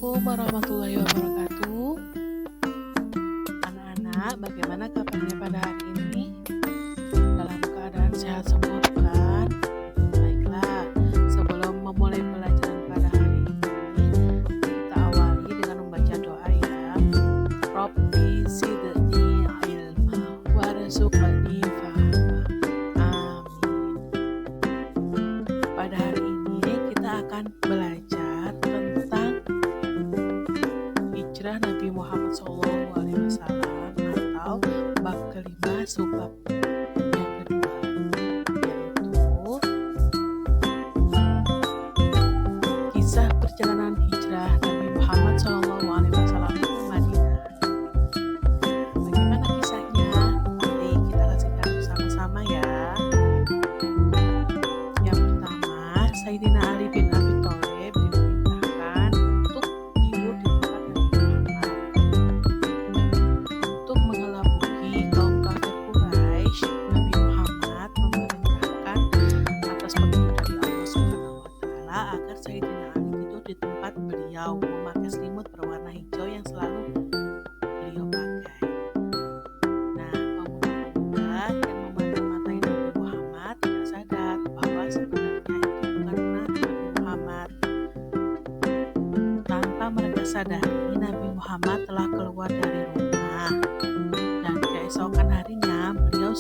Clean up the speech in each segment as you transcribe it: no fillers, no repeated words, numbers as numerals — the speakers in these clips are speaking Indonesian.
Assalamualaikum warahmatullahi wabarakatuh. Anak-anak, bagaimana kabarnya pada hari ini? Dalam keadaan sehat semua bukan? Baiklah, sebelum memulai pelajaran pada hari ini, kita awali dengan membaca doa ya. Rabbi zidni ilma warzuqni fahma. Amin. Pada hari ini kita akan belajar tentang hijrah Nabi Muhammad SAW atau bab kelima subbab yang kedua, yaitu kisah perjalanan hijrah Nabi Muhammad SAW ke Madinah. Bagaimana kisahnya? Nanti kita saksikan bersama-sama ya. Yang pertama, Sayyidina Ali bin Abi Thalib diperintahkan untuk tidur di tempat Nabi Muhammad. Untuk mengelabui kaum kafir Quraisy, Nabi Muhammad memerintahkan atas petunjuk dari Allah SWT agar Sayyidina Ali tidur di tempat beliau, memakai selimut berwarna hijau yang selalu beliau pakai. Nah, pemuda-pemuda yang memata-matai Nabi Muhammad tidak sadar bahwa sebenarnya itu bukan benar Nabi Muhammad. Tanpa mereka sadari, Nabi Muhammad telah keluar dari rumah, dan keesokan harinya beliau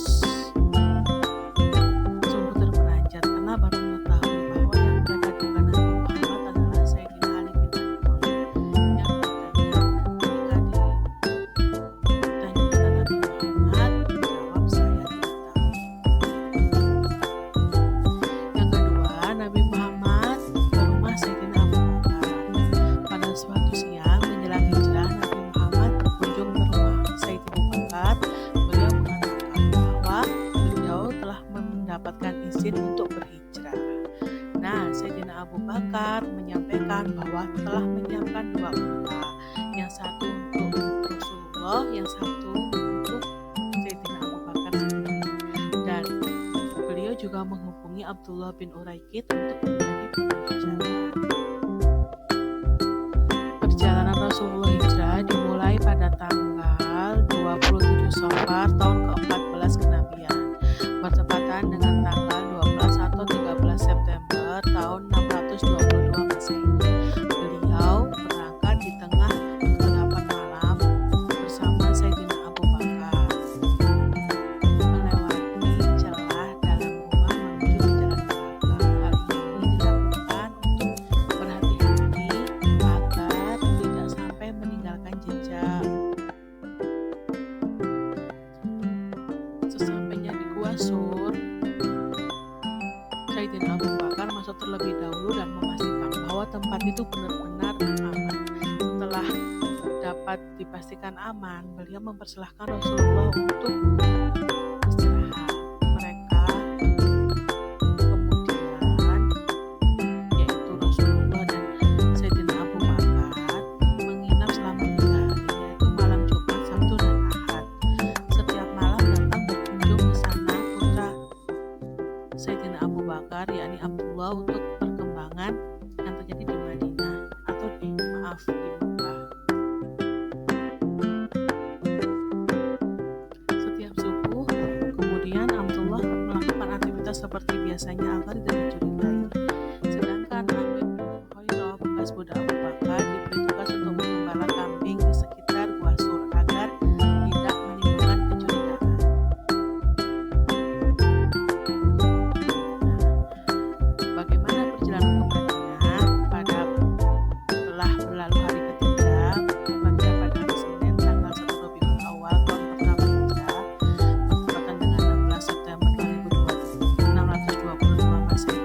sungguh terperanjat karena baru mengetahui bahwa yang mereka duga Nabi Muhammad adalah Sayyidina Ali bin Abi Thalib, yang katanya ketika ditanya kata Nabi Muhammad menjawab, "Saya tidak tahu." Yang kedua, Nabi Muhammad ke rumah Sayyidina Abu Bakar. Pada suatu siang menjelang hijrah, Nabi Muhammad berkunjung ke rumah Sayyidina Abu Bakar. Beliau mengatakan bahwa beliau telah mendapatkan izin untuk berhijrah. Nah, Sayyidina Abu Bakar menyampaikan bahwa telah menyiapkan dua unta, yang satu untuk Rasulullah, yang satu untuk Sayyidina Abu Bakar sendiri. Dan beliau juga menghubungi Abdullah bin Uraikid untuk menjadi pembicara. Perjalanan Rasulullah hijrah dimulai pada tanggal 27 Safar tahun ke-14 kenabian, bertepatan dengan tanggal 12 atau 13 September tahun 622 Masehi. Beliau berangkat di tengah kegelapan malam bersama Sayyidina Abu Bakar, melewati celah dalam rumah menuju ke jalan belakang. Hal ini dilakukan untuk berhati-hati agar tidak sampai meninggalkan jejak. Sesampainya di Gua Sur, Sayyidina Abu Bakar masuk terlebih dahulu dan memastikan bahwa tempat itu benar-benar aman. Setelah dapat dipastikan aman, beliau mempersilahkan Rasulullah untuk istirahat. Mereka kemudian, yaitu Rasulullah dan Sayyidina Abu Bakar, menginap selama 3 hari, yaitu malam Jumat, Sabtu, dan Ahad. Setiap malam datang berkunjung ke sana putra Sayyidina Abu Bakar, yakni Abdullah, untuk perkembangan yang terjadi di Madinah atau di Mekah. Setiap subuh, kemudian Abdullah melakukan aktivitas seperti biasanya agar tidak dicurigai. Sedangkan Amir bin Khairah, bekas budak Abu Bakar, diberi tugas untuk mengembala kambing di sekitar Gua Sur agar tidak menimbulkan kecurigaan. Bagaimana perjalanan ke Madinah? Setelah berlalu hari ketiga, tepatnya pada hari Senin tanggal 1 Rabiul Awal tahun pertama hijrah, bertepatan dengan 16 September 622 Masehi,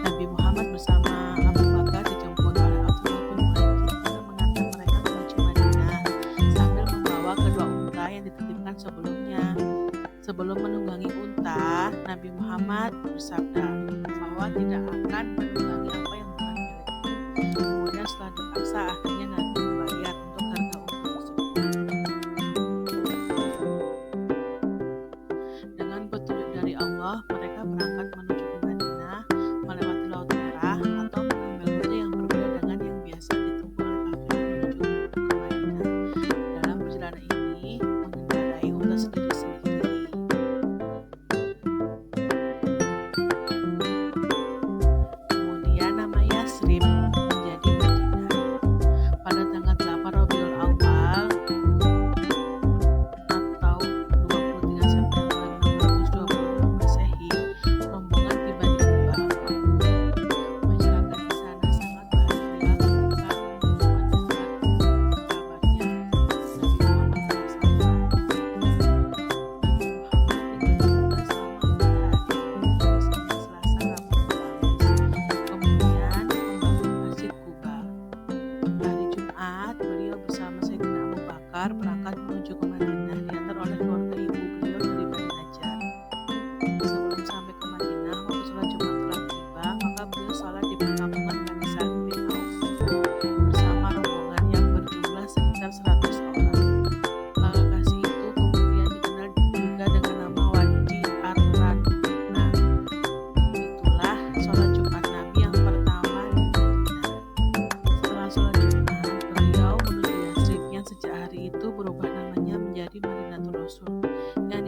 Nabi Muhammad bersama Abu Bakar dijemput oleh Abdullah bin Uraikid dengan mengantar mereka menuju Madinah sambil membawa kedua unta yang dititipkan sebelumnya. Sebelum menunggangi unta, Nabi Muhammad bersabda bahwa tidak akan menunggangi apa yang bukan miliknya. Kemudian setelah dipaksa, akhirnya Nabi membayar untuk harga unta tersebut. Dengan petunjuk dari Allah, mereka berangkat menuju ke Madinah melewati Laut Merah atau mengambil rute yang berbeda dengan yang biasa ditempuh oleh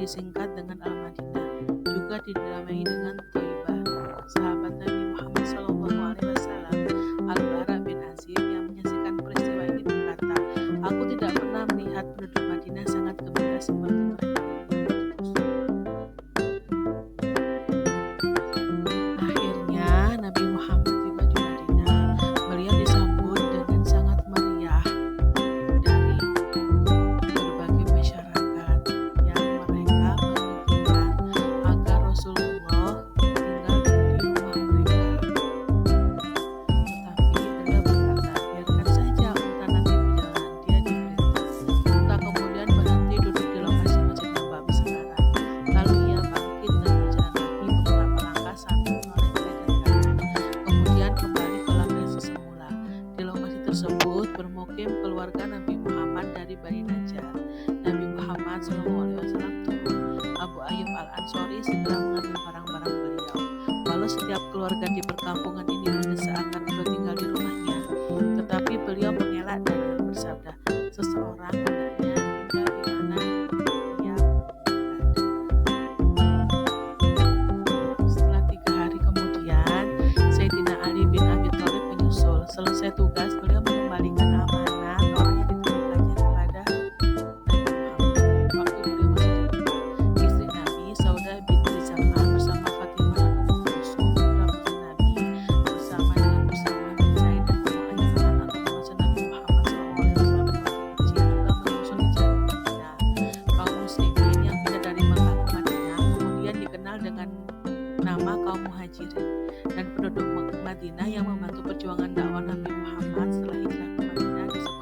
disingkat dengan Al-Madinah, juga dinamai dengan Thaibah. Sahabat Nabi Muhammad SAW, Al-Bara bin Azib, yang menyaksikan peristiwa ini berkata, "Aku tidak pernah melihat penduduk Madinah sangat gembira seperti mereka." Akhirnya Nabi Muhammad tiba di Madinah. Beliau disambut dengan sangat meriah dari berbagai masyarakat yang mereka menginginkan agar Rasulullah tinggal di rumah mereka. Tetapi beliau berkata, "Biarkan saja unta nanti berjalan." Dia diperintah. Unta kemudian berhenti duduk di lokasi Masjid Nabawi sekarang. Lalu ia bangkit dan berjalan lagi beberapa langkah sambil menoleh kiri dan kanan. Kemudian kembali ke lokasi semula. Di lokasi tersebut bermukim keluarga Nabi Muhammad dari Bani Najjar. Nabi Muhammad SAW turun. Abu Ayyub Al-Ansori segera mengambil barang-barang beliau. Walau setiap keluarga di perkampungan ini mendesak agar beliau tinggal di rumahnya, tetapi beliau mengelak dan bersabda, "Seseorang hendaknya tinggal di mana ia berada." Setelah 3 hari kemudian, Sayyidina Ali bin Abi Thalib menyusul. Selesai tugas, beliau mengembalikan amanat orang yang dititipkannya kepada Nabi Muhammad. Waktu beliau masih di Madinah, istri Nabi, Saudah binti Zam'ah, bersama Fatimah dan Ummu Kulsum, putra putri Nabi, bersama dengan Usamah bin Zaid dan Ummu Ayman atau masa Nabi Muhammad SAW masih kecil, juga menyusul hijrah ke Madinah. Kaum muslimin yang pindah dari Makkah ke Madinah kemudian dikenal dengan nama kaum Muhajirin, dan penduduk Madinah yang membantu perjuangan dakwah Nabi Muhammad setelah hijrah ke Madinah disebut